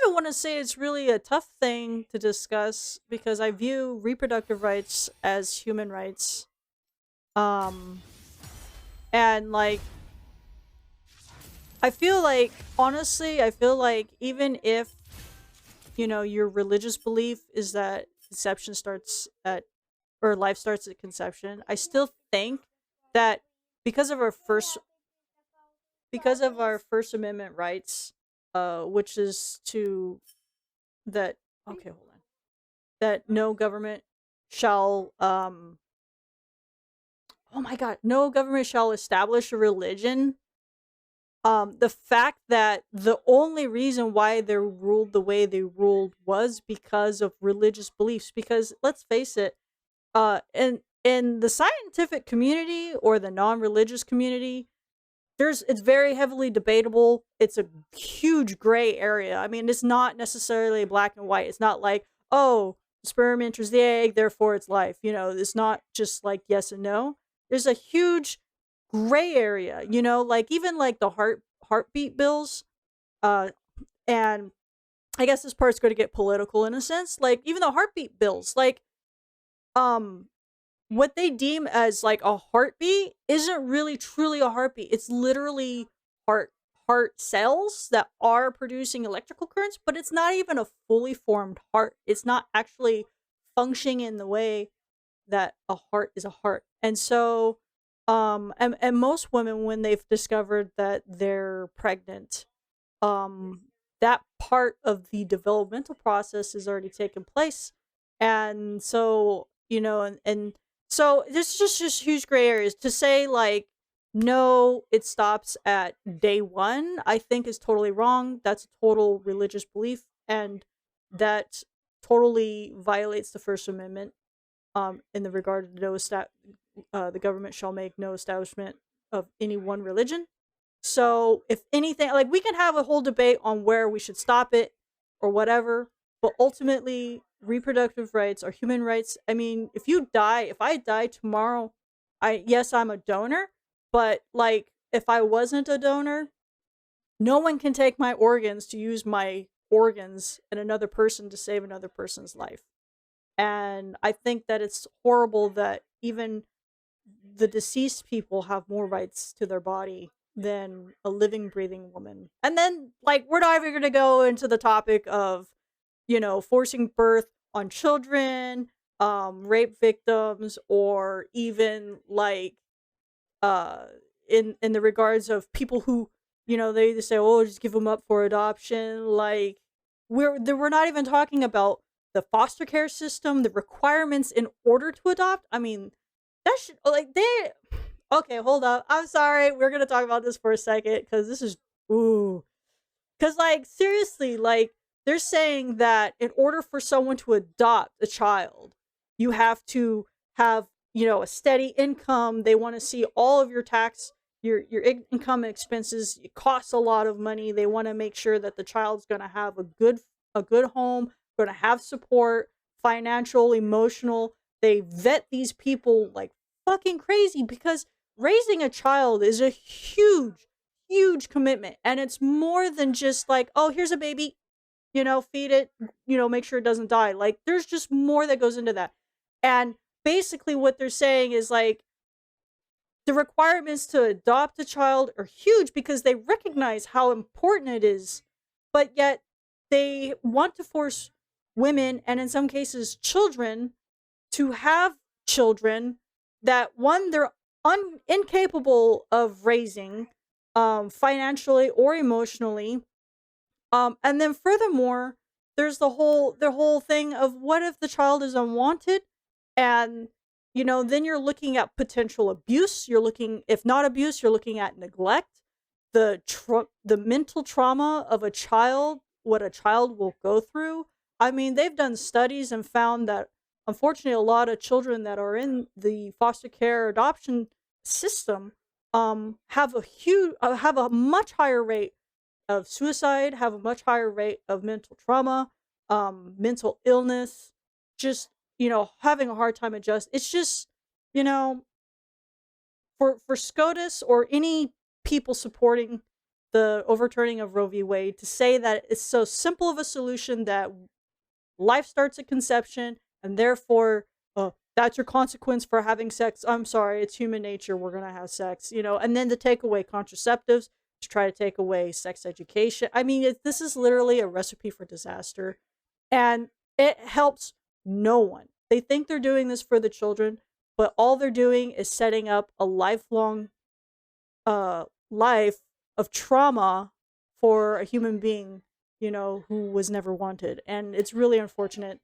even want to say it's really a tough thing to discuss because I view reproductive rights as human rights. Um, and like, I feel like, honestly, I feel like even if, your religious belief is that conception starts at, or life starts at conception, I still think that because of our first, because of our First Amendment rights, which is to, that, okay, hold on, that no government shall, oh my god, no government shall establish a religion. The fact that the only reason why they ruled the way they ruled was because of religious beliefs. Because let's face it, in the scientific community or the non-religious community, it's very heavily debatable. It's a huge gray area. I mean, it's not necessarily black and white. It's not like, oh, sperm enters the egg, therefore it's life. It's not just like yes and no. There's a huge gray area, like even like the heartbeat bills, uh and I guess this part's going to get political in a sense. Like even the heartbeat bills, like um what they deem as like a heartbeat isn't really truly a heartbeat. It's literally heart heart cells that are producing electrical currents, but it's not even a fully formed heart. It's not actually functioning in the way that a heart is a heart. And so and most women, when they've discovered that they're pregnant, um that part of the developmental process has already taken place. And so, and so there's just huge gray areas. To say like no, it stops at day one, I think is totally wrong. That's a total religious belief, and that totally violates the First Amendment, in the regard to the government shall make no establishment of any one religion. So, if anything, like we can have a whole debate on where we should stop it or whatever, but ultimately, reproductive rights are human rights. I mean, if I die tomorrow, yes, I'm a donor, but like if I wasn't a donor, no one can take my organs to use my organs in another person to save another person's life. And I think that it's horrible that even the deceased people have more rights to their body than a living, breathing woman. And then, like, we're not even going to go into the topic of, forcing birth on children, rape victims, or even like, uh, in the regards of people who, they either say, "Oh, just give them up for adoption." Like, we're not even talking about the foster care system, the requirements in order to adopt. I mean, that should like they. Okay, hold up. I'm sorry. We're gonna talk about this for a second because this is ooh. Because like seriously, like they're saying that in order for someone to adopt a child, you have to have a steady income. They want to see all of your your income and expenses. It costs a lot of money. They want to make sure that the child's gonna have a good home, gonna have support, financial, emotional. They vet these people like fucking crazy because raising a child is a huge, huge commitment. And it's more than just like, oh, here's a baby, feed it, make sure it doesn't die. Like, there's just more that goes into that. And basically, what they're saying is like, the requirements to adopt a child are huge because they recognize how important it is, but yet they want to force women and in some cases children to have children that one they're incapable of raising, financially or emotionally, and then furthermore there's the whole thing of what if the child is unwanted, and then you're looking at potential abuse. You're looking, if not abuse, you're looking at neglect, the mental trauma of a child, what a child will go through. I mean, they've done studies and found that unfortunately a lot of children that are in the foster care adoption system have a much higher rate of suicide, have a much higher rate of mental trauma, mental illness, just having a hard time adjust. It's just you know for SCOTUS or any people supporting the overturning of Roe v. Wade to say that it's so simple of a solution that life starts at conception, and therefore, that's your consequence for having sex. I'm sorry, it's human nature. We're gonna have sex, and then to take away contraceptives, to try to take away sex education. I mean, this is literally a recipe for disaster, and it helps no one. They think they're doing this for the children, but all they're doing is setting up a lifelong life of trauma for a human being, who was never wanted. And it's really unfortunate.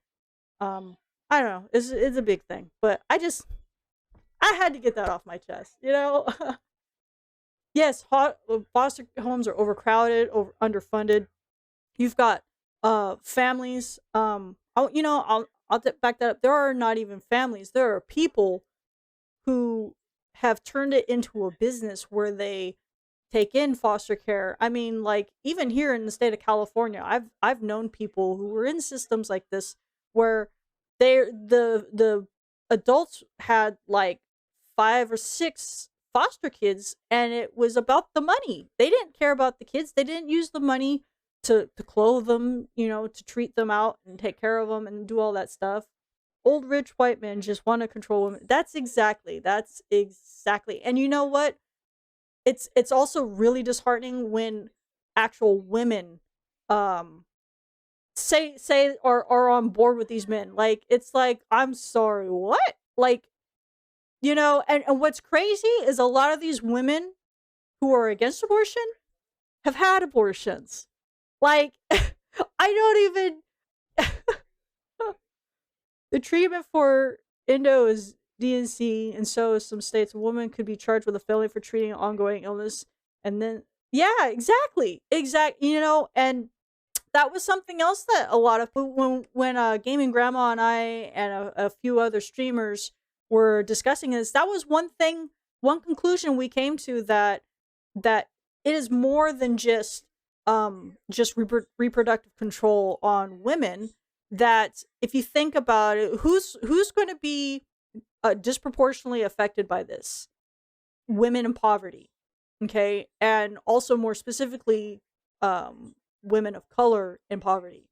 I don't know. It's a big thing, but I had to get that off my chest, Yes, foster homes are overcrowded, underfunded. You've got families. I'll back that up. There are not even families. There are people who have turned it into a business where they take in foster care. I mean, like, even here in the state of California, I've known people who were in systems like this where the adults had like 5 or 6 foster kids, and it was about the money. They didn't care about the kids. They didn't use the money to clothe them, to treat them out and take care of them and do all that stuff. Old rich white men just want to control women. That's exactly. And you know what? It's also really disheartening when actual women say are on board with these men. Like, it's like, I'm sorry, what? Like, and what's crazy is a lot of these women who are against abortion have had abortions. Like, I don't even the treatment for endo is DNC, and so in some states a woman could be charged with a felony for treating an ongoing illness. And then yeah, exactly, and that was something else that a lot of when Gaming Grandma and I and a few other streamers were discussing this, that was one conclusion we came to, that it is more than just reproductive control on women. That if you think about it, who's going to be disproportionately affected by this? Women in poverty, okay, and also more specifically, women of color in poverty.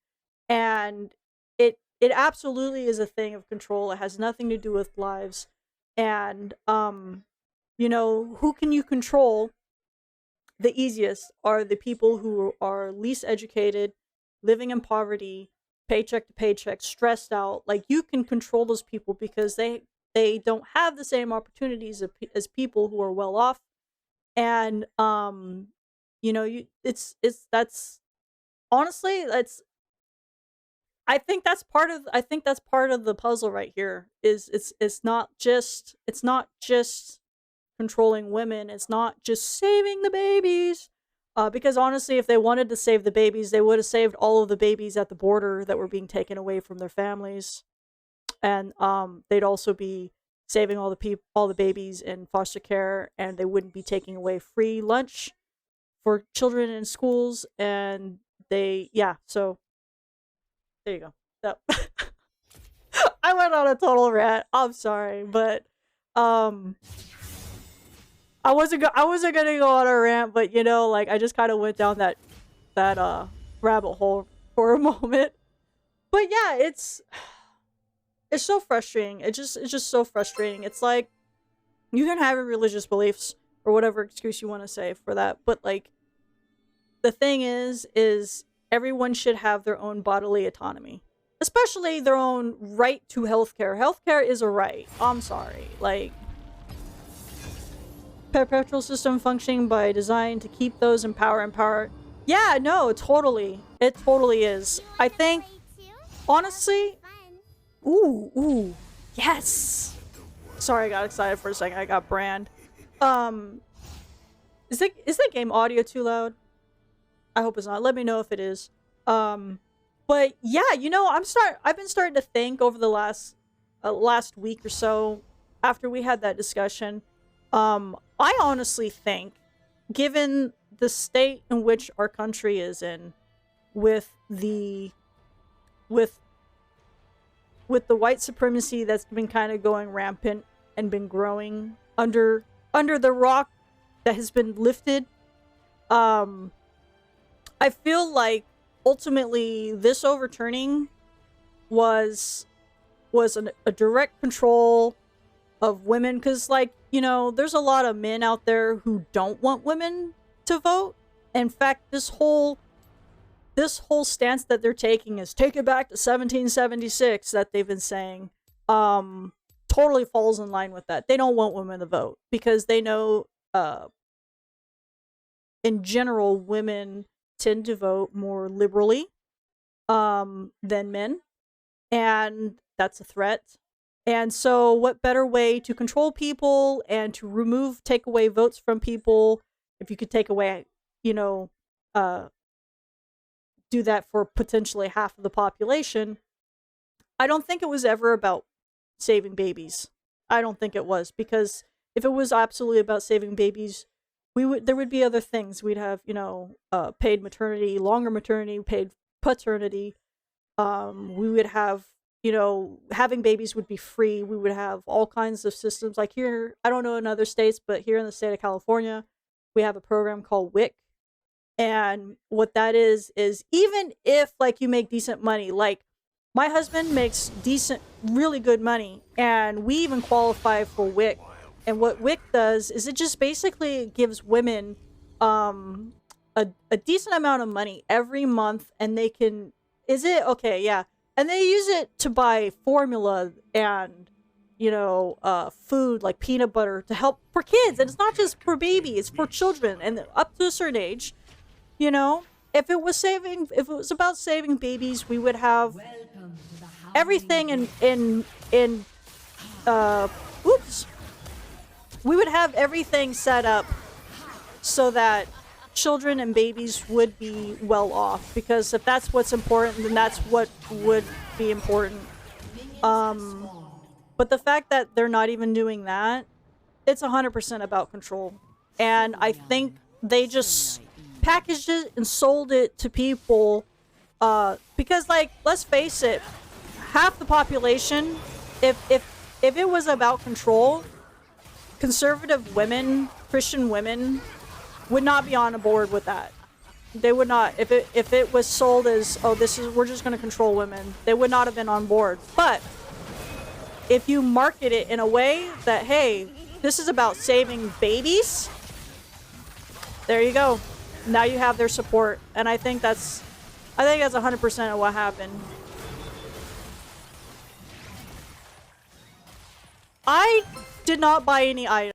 And it absolutely is a thing of control. It has nothing to do with lives. And who can you control the easiest are the people who are least educated, living in poverty, paycheck to paycheck, stressed out. Like, you can control those people because they don't have the same opportunities as people who are well off. And that's honestly, I think that's part of the puzzle right here. Is it's not just controlling women. It's not just saving the babies. Because honestly, if they wanted to save the babies, they would have saved all of the babies at the border that were being taken away from their families. And they'd also be saving all the babies in foster care, and they wouldn't be taking away free lunch for children in schools. And so there you go. So, I went on a total rant. I'm sorry, but I wasn't gonna go on a rant, but I just kind of went down that rabbit hole for a moment. But yeah, it's so frustrating. It's just so frustrating. It's like, you can have your religious beliefs or whatever excuse you want to say for that, but like, the thing is everyone should have their own bodily autonomy, especially their own right to healthcare. Healthcare is a right. I'm sorry, like, perpetual system functioning by design to keep those in power. Yeah, no, totally. It totally is. I think, honestly, ooh, yes. Sorry, I got excited for a second. I got brand. Is the game audio too loud? I hope it's not. Let me know if it is. But yeah, I've been starting to think over the last week or so after we had that discussion. I honestly think, given the state in which our country is in, with the white supremacy that's been kind of going rampant and been growing under the rock that has been lifted, I feel like ultimately this overturning was a direct control of women, because, like, you know, there's a lot of men out there who don't want women to vote. In fact, this whole stance that they're taking is take it back to 1776 that they've been saying, totally falls in line with that. They don't want women to vote because they know, in general, women tend to vote more liberally than men, and that's a threat. And so what better way to control people and to take away votes from people, if you could take away, you know, do that for potentially half of the population. I don't think it was ever about saving babies. I don't think it was, because if it was absolutely about saving babies, there would be other things. We'd have, you know, paid maternity, longer maternity, paid paternity. We would have, you know, having babies would be free. We would have all kinds of systems. Like here, I don't know in other states, but here in the state of California, we have a program called WIC. And what that is even if, like, you make decent money, like my husband makes really good money, and we even qualify for WIC. And what WIC does is it just basically gives women a decent amount of money every month, and they can, and they use it to buy formula and, you know, food like peanut butter to help for kids. And it's not just for baby, it's for children and up to a certain age. You know, if it was about saving babies, we would have everything we would have everything set up so that children and babies would be well off, because if that's what's important, then that's what would be important. But the fact that they're not even doing that, it's 100% about control. And I think they just packaged it and sold it to people, because, like, let's face it, half the population, if it was about control, conservative women, Christian women, would not be on board with that. They would not. If it was sold as, oh, we're just going to control women, they would not have been on board. But if you market it in a way that, hey, this is about saving babies, there you go. Now you have their support, and I think that's 100% of what happened. I did not buy any items.